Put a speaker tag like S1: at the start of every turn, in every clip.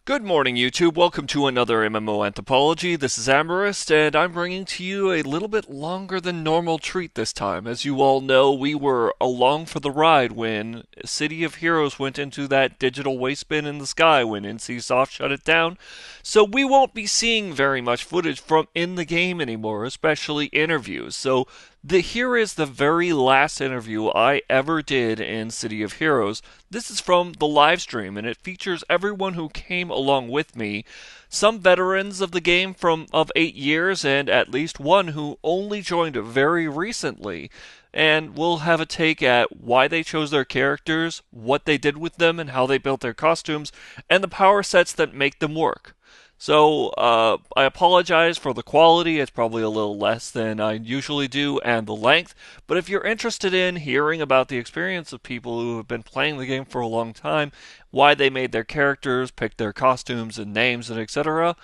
S1: Good morning, YouTube. Welcome to another MMO Anthropology. This is Amberist, and I'm bringing to you a little bit longer than normal treat this time. As you all know, we were along for the ride when City of Heroes went into that digital waste bin in the sky when NCSoft shut it down. So we won't be seeing very much footage from in the game anymore, especially interviews. So here is the very last interview I ever did in City of Heroes. This is from the live stream, and it features everyone who came along with me. Some veterans of the game of 8 years, and at least one who only joined very recently. And we'll have a take at why they chose their characters, what they did with them, and how they built their costumes, and the power sets that make them work. So, I apologize for the quality. It's probably a little less than I usually do, and the length. But if you're interested in hearing about the experience of people who have been playing the game for a long time, why they made their characters, picked their costumes and names, and etc.,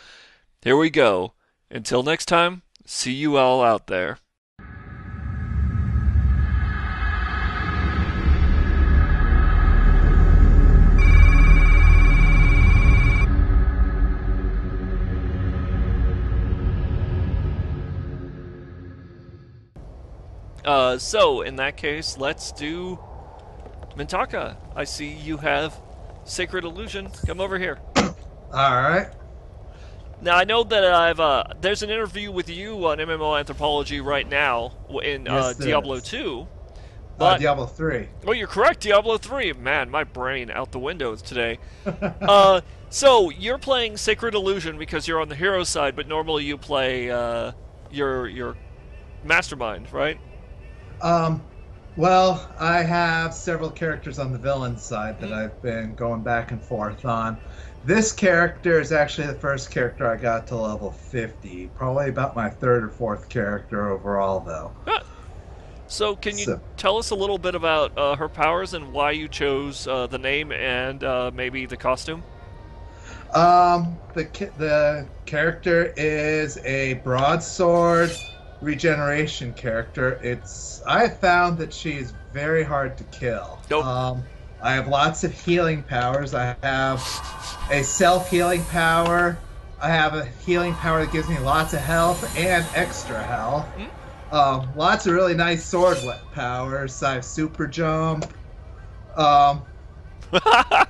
S1: here we go. Until next time, see you all out there. So in that case, let's do Mintaka. I see you have Sacred Illusion. Come over here.
S2: Alright.
S1: Now I know that there's an interview with you on MMO Anthropology right now in
S2: Yes,
S1: Diablo
S2: is.
S1: 2. But
S2: Diablo 3.
S1: oh, you're correct, Diablo 3. Man, my brain out the window today. So you're playing Sacred Illusion because you're on the hero side, but normally you play your mastermind, right?
S2: Well, I have several characters on the villain side that I've been going back and forth on. This character is actually the first character I got to level 50. Probably about my third or fourth character overall, though.
S1: So can you tell us a little bit about her powers and why you chose the name and maybe the costume?
S2: The character is a broadsword regeneration character. I have found that she is very hard to kill.
S1: Nope.
S2: I have lots of healing powers. I have a self-healing power. I have a healing power that gives me lots of health and extra health. Lots of really nice sword powers. I have super jump.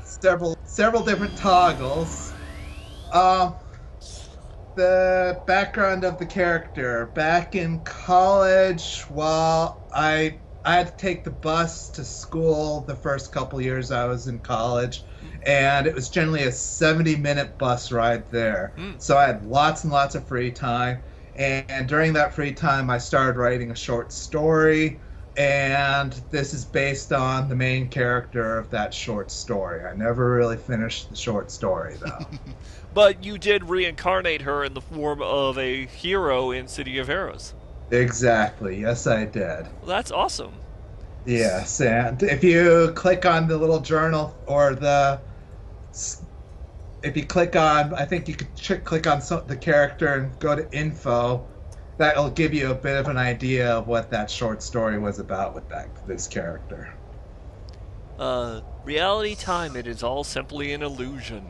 S2: Several different toggles. The background of the character. Back in college, while I had to take the bus to school the first couple years I was in college, and it was generally a 70-minute bus ride there. So I had lots and lots of free time, and during that free time I started writing a short story, and this is based on the main character of that short story. I never really finished the short story, though.
S1: But you did reincarnate her in the form of a hero in City of Heroes.
S2: Exactly. Yes, I did.
S1: Well, that's awesome.
S2: Yes, and if you click on the little journal or if you click on, I think you could click on the character and go to info. That'll give you a bit of an idea of what that short story was about with this character.
S1: Reality time, it is all simply an illusion.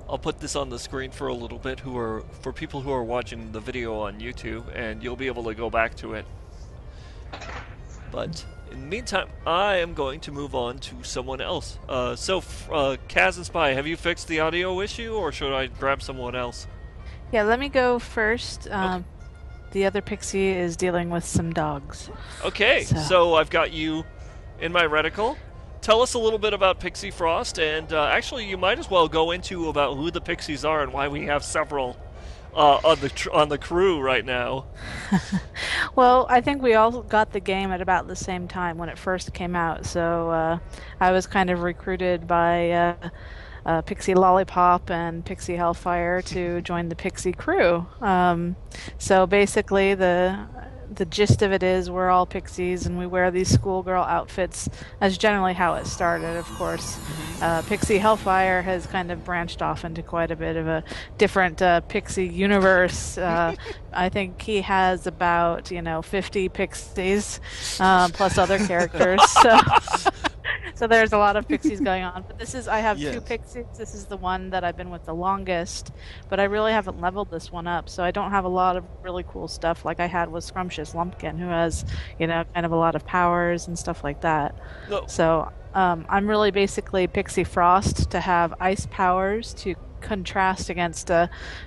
S1: I'll put this on the screen for a little bit for people who are watching the video on YouTube, and you'll be able to go back to it. But in the meantime, I am going to move on to someone else. Kaz and Spy, have you fixed the audio issue, or should I grab someone else?
S3: Yeah, let me go first.
S1: Okay.
S3: The other pixie is dealing with some dogs.
S1: Okay, so I've got you in my reticle. Tell us a little bit about Pixie Frost, and actually you might as well go into about who the Pixies are and why we have several on the crew right now.
S3: Well, I think we all got the game at about the same time when it first came out, so I was kind of recruited by Pixie Lollipop and Pixie Hellfire to join the Pixie crew. So basically the gist of it is we're all pixies and we wear these schoolgirl outfits. That's generally how it started, of course. Pixie Hellfire has kind of branched off into quite a bit of a different pixie universe. I think he has about 50 pixies plus other characters. So there's a lot of pixies going on. But I have two
S4: Yes.
S3: pixies. This is the one that I've been with the longest, but I really haven't leveled this one up, so I don't have a lot of really cool stuff like I had with Scrumptious Lumpkin, who has, kind of a lot of powers and stuff like that.
S1: No.
S3: So I'm really basically Pixie Frost to have ice powers to contrast against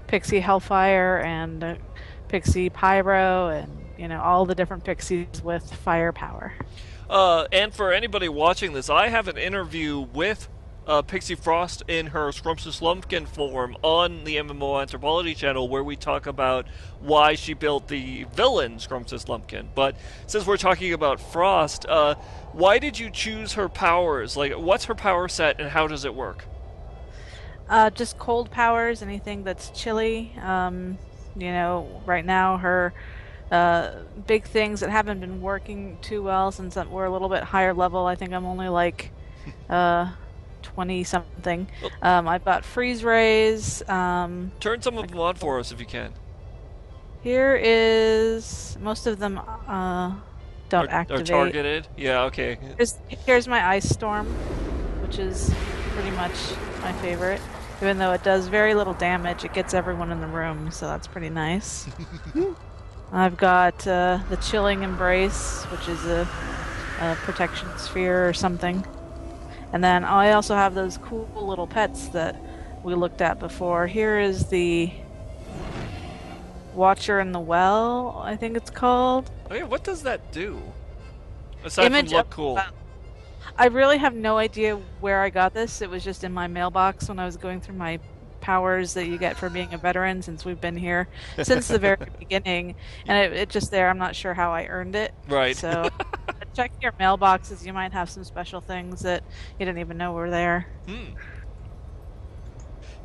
S3: Pixie Hellfire and Pixie Pyro and, all the different pixies with firepower.
S1: And for anybody watching this, I have an interview with Pixie Frost in her Scrumptious Lumpkin form on the MMO Anthropology channel, where we talk about why she built the villain Scrumptious Lumpkin. But since we're talking about Frost, why did you choose her powers? Like, what's her power set and how does it work?
S3: Just cold powers, anything that's chilly. Right now her big things that haven't been working too well since we're a little bit higher level. I think I'm only like 20 something. I've got freeze rays.
S1: Turn some of them on for us if you can.
S3: Here is most of them don't activate.
S1: Are targeted? Yeah, okay.
S3: Here's my ice storm, which is pretty much my favorite. Even though it does very little damage, it gets everyone in the room, so that's pretty nice. I've got the Chilling Embrace, which is a protection sphere or something. And then I also have those cool little pets that we looked at before. Here is the Watcher in the Well, I think it's called.
S1: Oh yeah, what does that do? Aside from look cool.
S3: I really have no idea where I got this. It was just in my mailbox when I was going through my powers that you get for being a veteran, since we've been here since the very beginning. And it just there. I'm not sure how I earned it.
S1: Right.
S3: So check your mailboxes. You might have some special things that you didn't even know were there.
S4: In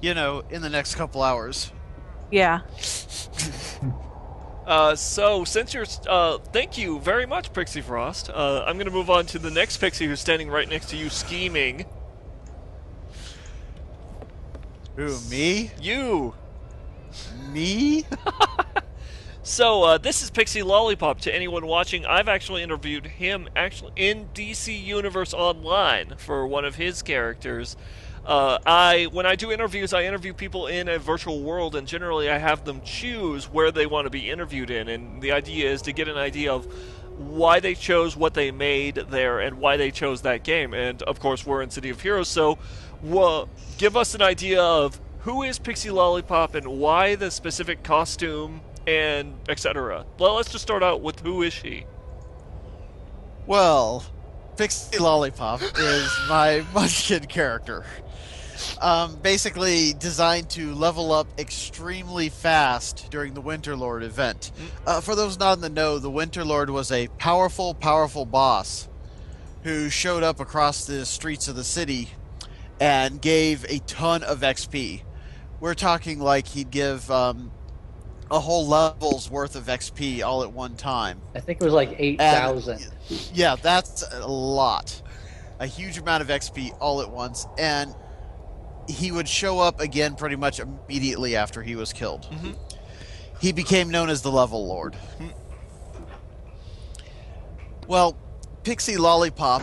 S4: the next couple hours.
S3: Yeah.
S1: So since you're, thank you very much, Pixie Frost. I'm going to move on to the next Pixie who's standing right next to you, scheming.
S4: Who, me?
S1: You.
S4: Me?
S1: So this is Pixie Lollipop. To anyone watching, I've actually interviewed him in DC Universe Online for one of his characters. When I do interviews, I interview people in a virtual world, and generally I have them choose where they want to be interviewed in, and the idea is to get an idea of why they chose what they made there and why they chose that game. And of course we're in City of Heroes, so give us an idea of who is Pixie Lollipop and why the specific costume and etc. Well, let's just start out with who is she?
S4: Well, Pixie Lollipop is my Munchkin character. Basically designed to level up extremely fast during the Winter Lord event. For those not in the know, the Winter Lord was a powerful boss who showed up across the streets of the city and gave a ton of XP. We're talking like he'd give a whole level's worth of XP all at one time.
S5: I think it was like 8,000.
S4: Yeah, that's a lot. A huge amount of XP all at once, and he would show up again pretty much immediately after he was killed. He became known as the Level Lord. Well, Pixie Lollipop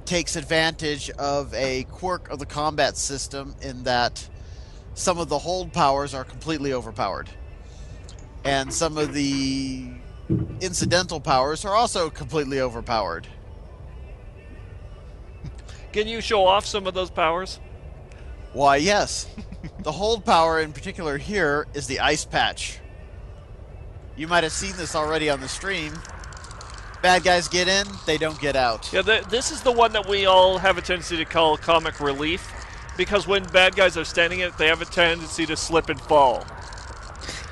S4: takes advantage of a quirk of the combat system in that some of the hold powers are completely overpowered. And some of the incidental powers are also completely overpowered.
S1: Can you show off some of those powers?
S4: Why, yes. The hold power in particular here is the Ice Patch. You might have seen this already on the stream. Bad guys get in, they don't get out.
S1: Yeah, this is the one that we all have a tendency to call comic relief, because when bad guys are standing in it, they have a tendency to slip and fall.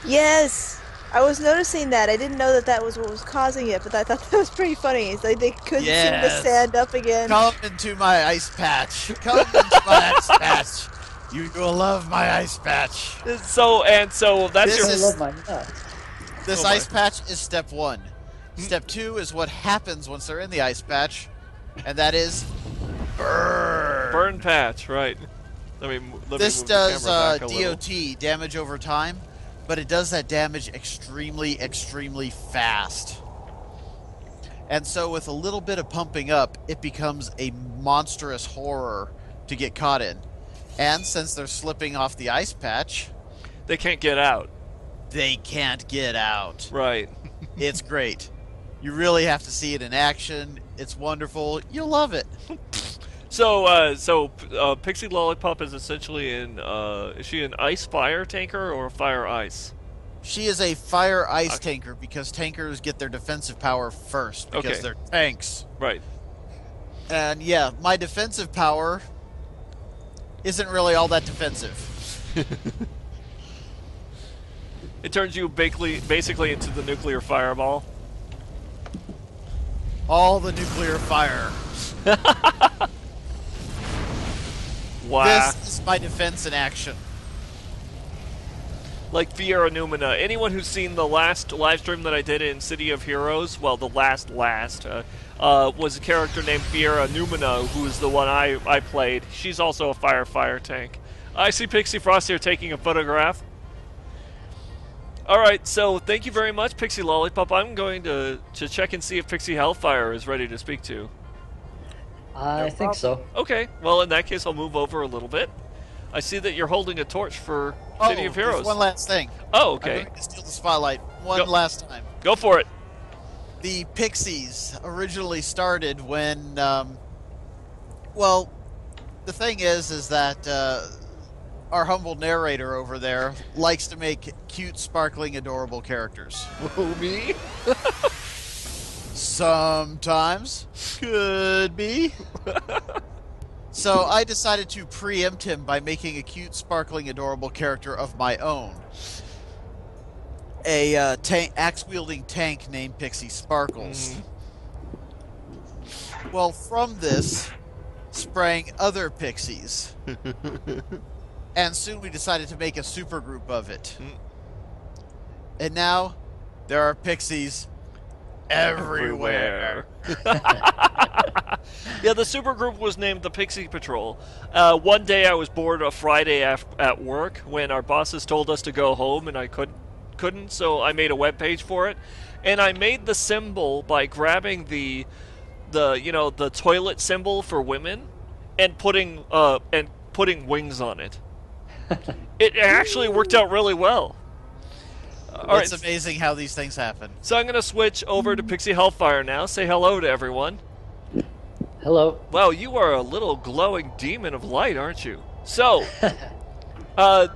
S6: Yes! I was noticing that. I didn't know that was what was causing it, but I thought that was pretty funny. It's like they couldn't seem to stand up again.
S4: Come into my Ice Patch. Come into my Ice Patch. You will love my Ice Patch.
S1: So that's
S4: This
S5: I love my nuts.
S4: This Ice Patch is step 1. Step 2 is what happens once they're in the Ice Patch, and that is burn.
S1: Burn patch, right.
S4: This does DOT, damage over time, but it does that damage extremely fast. And so with a little bit of pumping up, it becomes a monstrous horror to get caught in. And since they're slipping off the ice patch,
S1: They can't get out.
S4: they can't get out.
S1: Right.
S4: It's great. You really have to see it in action. It's wonderful. You'll love it.
S1: So Pixie Lollipop is essentially is she an ice fire tanker or a fire ice?
S4: She is a fire ice tanker because tankers get their defensive power first because they're tanks.
S1: Right.
S4: And yeah, my defensive power isn't really all that defensive.
S1: It turns you basically into the nuclear fireball.
S4: All the nuclear fire.
S1: Wow.
S4: This is my defense in action.
S1: Like Fiera Numina. Anyone who's seen the last live stream that I did in City of Heroes, well, the last, was a character named Fiera Numina, who is the one I played. She's also a fire tank. I see Pixie Frost here taking a photograph. Alright, so thank you very much, Pixie Lollipop. I'm going to check and see if Pixie Hellfire is ready to speak to.
S5: I think so.
S1: Okay, well, in that case, I'll move over a little bit. I see that you're holding a torch for City of Heroes.
S4: There's one last thing.
S1: Oh, okay.
S4: I'm going to steal the spotlight one last time.
S1: Go for it.
S4: The Pixies originally started when, well, the thing is that our humble narrator over there likes to make cute, sparkling, adorable characters.
S1: Oh, me?
S4: Sometimes. Could be. So I decided to preempt him by making a cute, sparkling, adorable character of my own. A axe-wielding tank named Pixie Sparkles. Well, from this sprang other pixies. And soon we decided to make a supergroup of it. And now there are pixies everywhere.
S1: Yeah, the supergroup was named the Pixie Patrol. One day I was bored a Friday at work when our bosses told us to go home and I couldn't, so I made a web page for it. And I made the symbol by grabbing the toilet symbol for women and putting wings on it. It actually worked out really well.
S4: It's amazing how these things happen.
S1: So I'm going to switch over to Pixie Hellfire now. Say hello to everyone.
S5: Hello.
S1: Wow, you are a little glowing demon of light, aren't you? So,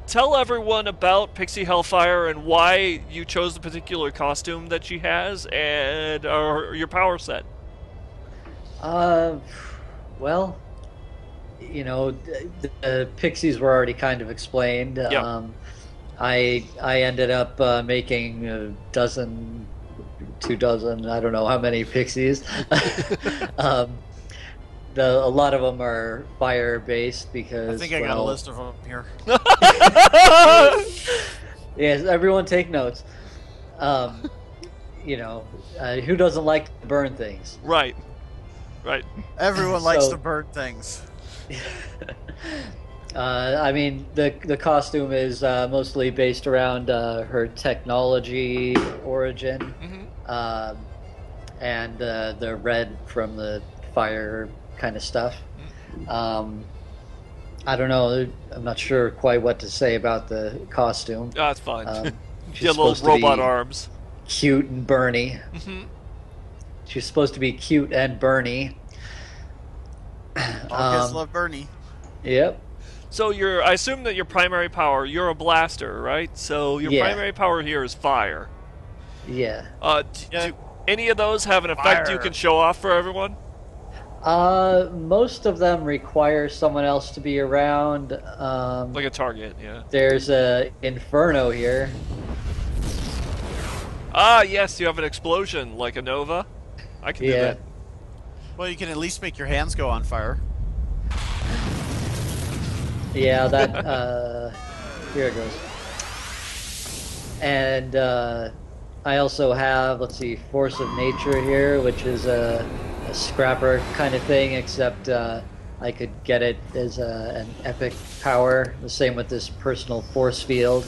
S1: tell everyone about Pixie Hellfire and why you chose the particular costume that she has and your power set.
S5: Well, you know, the Pixies were already kind of explained.
S1: Yeah.
S5: I ended up making a dozen, 2 dozen, I don't know how many Pixies. A lot of them are fire-based because...
S4: I think I got a list of them here.
S5: Yes, everyone take notes. You know, who doesn't like to burn things?
S1: Right.
S4: Everyone likes to burn things.
S5: I mean, the costume is mostly based around her technology origin, and the red from the fire kind of stuff. I don't know. I'm not sure quite what to say about the costume.
S1: Oh, that's fine.
S5: She's
S1: She had little robot arms.
S5: Cute and Bernie. She's supposed to be cute and Bernie.
S4: All kids love Bernie.
S5: Yep.
S1: So I assume that your primary power, you're a blaster, right? So your primary power here is fire.
S5: Yeah.
S1: Do any of those have an effect you can show off for everyone?
S5: Most of them require someone else to be around.
S1: Like a target, yeah.
S5: There's a Inferno here.
S1: Ah, yes, you have an explosion, like a Nova. I can do that.
S4: Well, you can at least make your hands go on fire.
S5: Yeah, that, here it goes. And, I also have, let's see, Force of Nature here, which is a scrapper kind of thing, except, I could get it as an epic power. The same with this personal force field,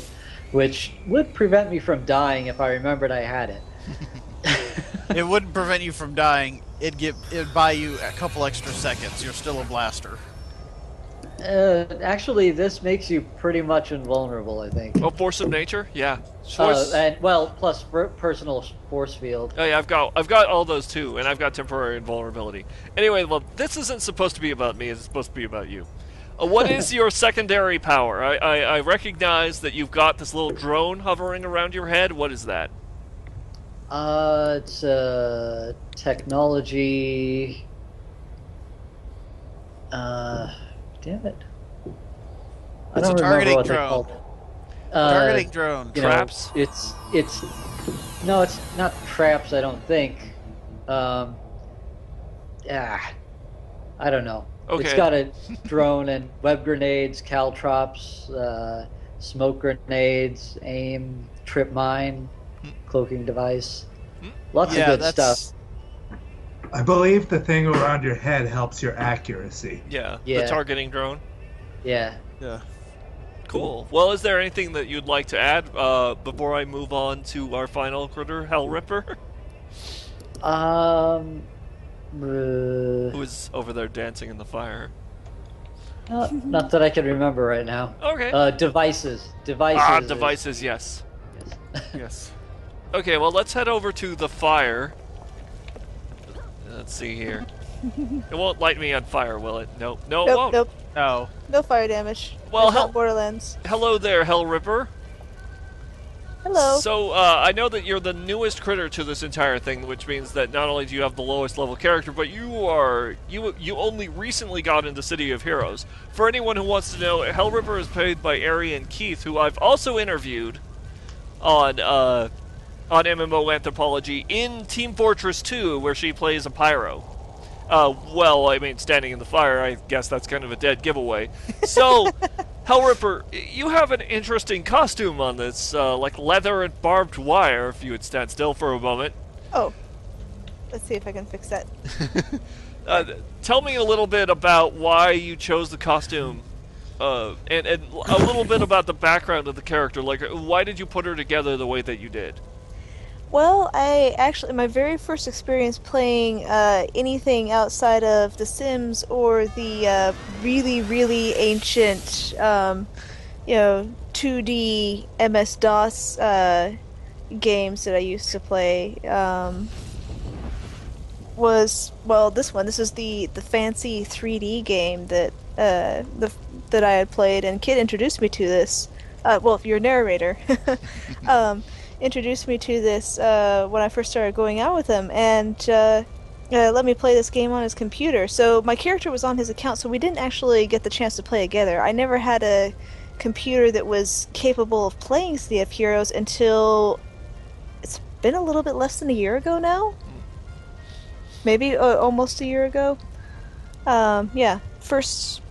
S5: which would prevent me from dying if I remembered I had it.
S4: It wouldn't prevent you from dying. It'd buy you a couple extra seconds. You're still a blaster.
S5: Actually, this makes you pretty much invulnerable, I think.
S1: Oh, force of nature? Yeah. Force...
S5: Plus personal force field.
S1: Oh yeah, I've got all those too, and I've got temporary invulnerability. Anyway, well, this isn't supposed to be about me. It's supposed to be about you. What is your secondary power? I recognize that you've got this little drone hovering around your head. What is that?
S5: It's technology. Damn it.
S4: It's a targeting drone. Targeting drone.
S1: Traps?
S5: It's no, it's not traps, I don't think. I don't know.
S1: Okay.
S5: It's got a drone and web grenades, caltrops, smoke grenades, aim, trip mine, cloaking device. Lots of good stuff.
S2: I believe the thing around your head helps your accuracy.
S1: Yeah, the targeting drone.
S5: Yeah.
S1: Cool. Well, is there anything that you'd like to add before I move on to our final critter, Hell Ripper? Who is over there dancing in the fire?
S5: Not that I can remember right now.
S1: Okay.
S5: Devices.
S1: Devices, yes. Yes. Okay, well, let's head over to the fire. Let's see here. It won't light me on fire, will it? Nope. No, it won't.
S6: Nope.
S4: No.
S6: No fire damage.
S1: Well,
S6: not Borderlands.
S1: Hello there, Hell Ripper.
S6: Hello.
S1: So, I know that you're the newest critter to this entire thing, which means that not only do you have the lowest level character, but you only recently got into City of Heroes. For anyone who wants to know, Hell Ripper is played by Arian Keith, who I've also interviewed on MMO Anthropology in Team Fortress 2, where she plays a pyro. Well, I mean, standing in the fire, I guess that's kind of a dead giveaway. So, Hell Ripper, you have an interesting costume on this, like leather and barbed wire, if you would stand still for a moment.
S6: Oh. Let's see if I can fix that.
S1: Tell me a little bit about why you chose the costume, and a little bit about the background of the character. Like, why did you put her together the way that you did?
S6: Well, my very first experience playing anything outside of The Sims or the really, really ancient, 2D MS-DOS games that I used to play was, well, this one. This is the fancy 3D game that that I had played, and Kid introduced me to this. Well, if you're a narrator. Introduced me to this when I first started going out with him, and let me play this game on his computer. So my character was on his account, so we didn't actually get the chance to play together. I never had a computer that was capable of playing City of Heroes until it's been a little bit less than a year ago now. Maybe almost a year ago. Yeah, first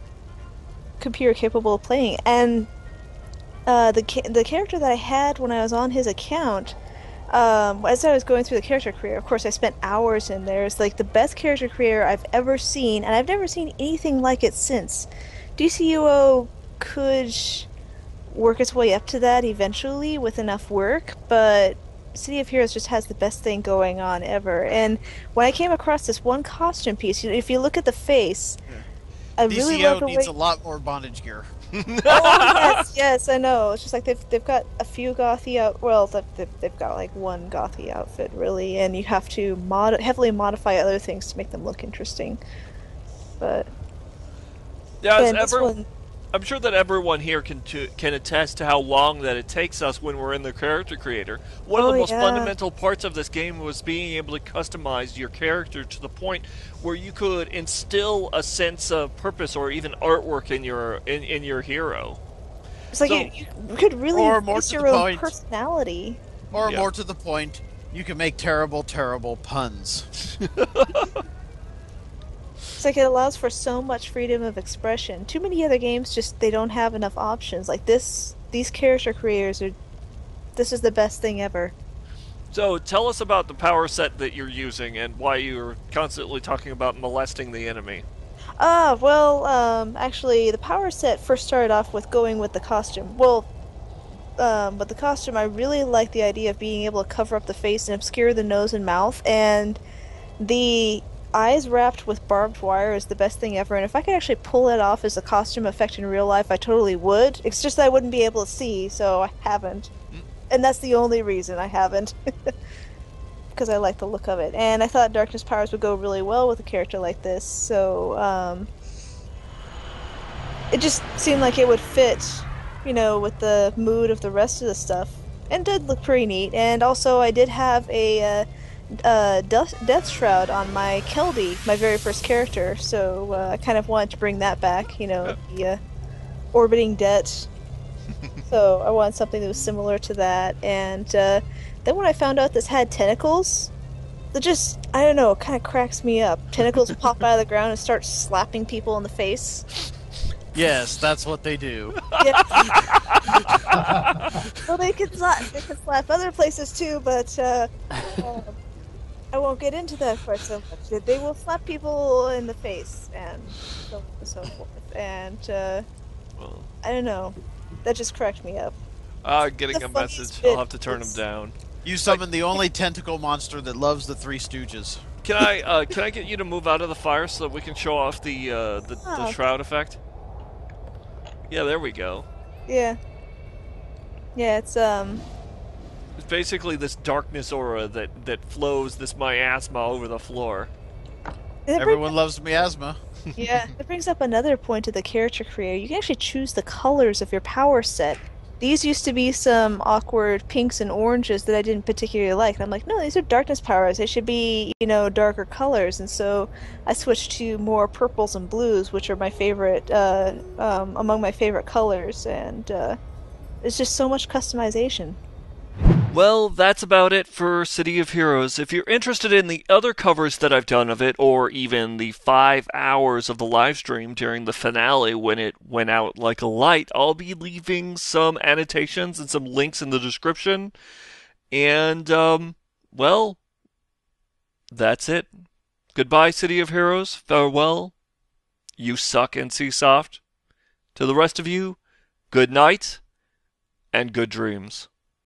S6: computer capable of playing, and the character that I had when I was on his account, as I was going through the character creator, of course I spent hours in there. It's like the best character creator I've ever seen, and I've never seen anything like it since. DCUO could work its way up to that eventually with enough work, but City of Heroes just has the best thing going on ever. And when I came across this one costume piece, if you look at the face, I really love the way...
S4: DCO needs a lot more bondage gear.
S6: Oh, yes, I know. It's just like they've got a few gothy they've got like one gothy outfit really, and you have to heavily modify other things to make them look interesting. But
S1: yeah, I'm sure that everyone here can attest to how long that it takes us when we're in the character creator. One of the most fundamental parts of this game was being able to customize your character to the point where you could instill a sense of purpose or even artwork in your hero.
S6: It's like you could really use your own personality.
S4: Or more to the point, you can make terrible, terrible puns.
S6: It's like it allows for so much freedom of expression. Too many other games they don't have enough options. Like these character creators this is the best thing ever.
S1: So tell us about the power set that you're using and why you're constantly talking about molesting the enemy.
S6: Actually the power set first started off with going with the costume. Well, but the costume, I really like the idea of being able to cover up the face and obscure the nose and mouth, and the eyes wrapped with barbed wire is the best thing ever. And if I could actually pull it off as a costume effect in real life, I totally would. It's just that I wouldn't be able to see, so I haven't. And that's the only reason I haven't. Because I like the look of it. And I thought darkness powers would go really well with a character like this, so it just seemed like it would fit, with the mood of the rest of the stuff. And did look pretty neat. And also I did have a death shroud on my Keldy, my very first character, so I kind of wanted to bring that back, the orbiting debt. So I wanted something that was similar to that. And then when I found out this had tentacles, that just, I don't know, it kind of cracks me up. Tentacles pop out of the ground and start slapping people in the face.
S4: Yes, that's what they do.
S6: Yeah. Well, they can slap other places too, but I won't get into that part so much. They will slap people in the face and so on and so forth. And
S1: Well,
S6: I don't know, that just cracked me up.
S1: getting
S6: The
S1: a
S6: funniest
S1: message.
S6: bit
S1: I'll have to turn him
S6: was-
S1: down.
S4: You summon the only tentacle monster that loves the Three Stooges.
S1: Can I get you to move out of the fire so that we can show off the
S6: Oh.
S1: shroud effect? Yeah, there we go.
S6: Yeah. Yeah, it's
S1: It's basically this darkness aura that flows this miasma over the floor.
S4: Everyone loves miasma.
S6: Yeah, it brings up another point of the character creator. You can actually choose the colors of your power set. These used to be some awkward pinks and oranges that I didn't particularly like. And I'm like, no, these are darkness powers. They should be, darker colors. And so I switched to more purples and blues, which are my favorite, among my favorite colors. And it's just so much customization.
S1: Well, that's about it for City of Heroes. If you're interested in the other covers that I've done of it, or even the 5 hours of the live stream during the finale when it went out like a light, I'll be leaving some annotations and some links in the description. And, well, that's it. Goodbye, City of Heroes. Farewell. You suck, NCSoft. To the rest of you, good night and good dreams.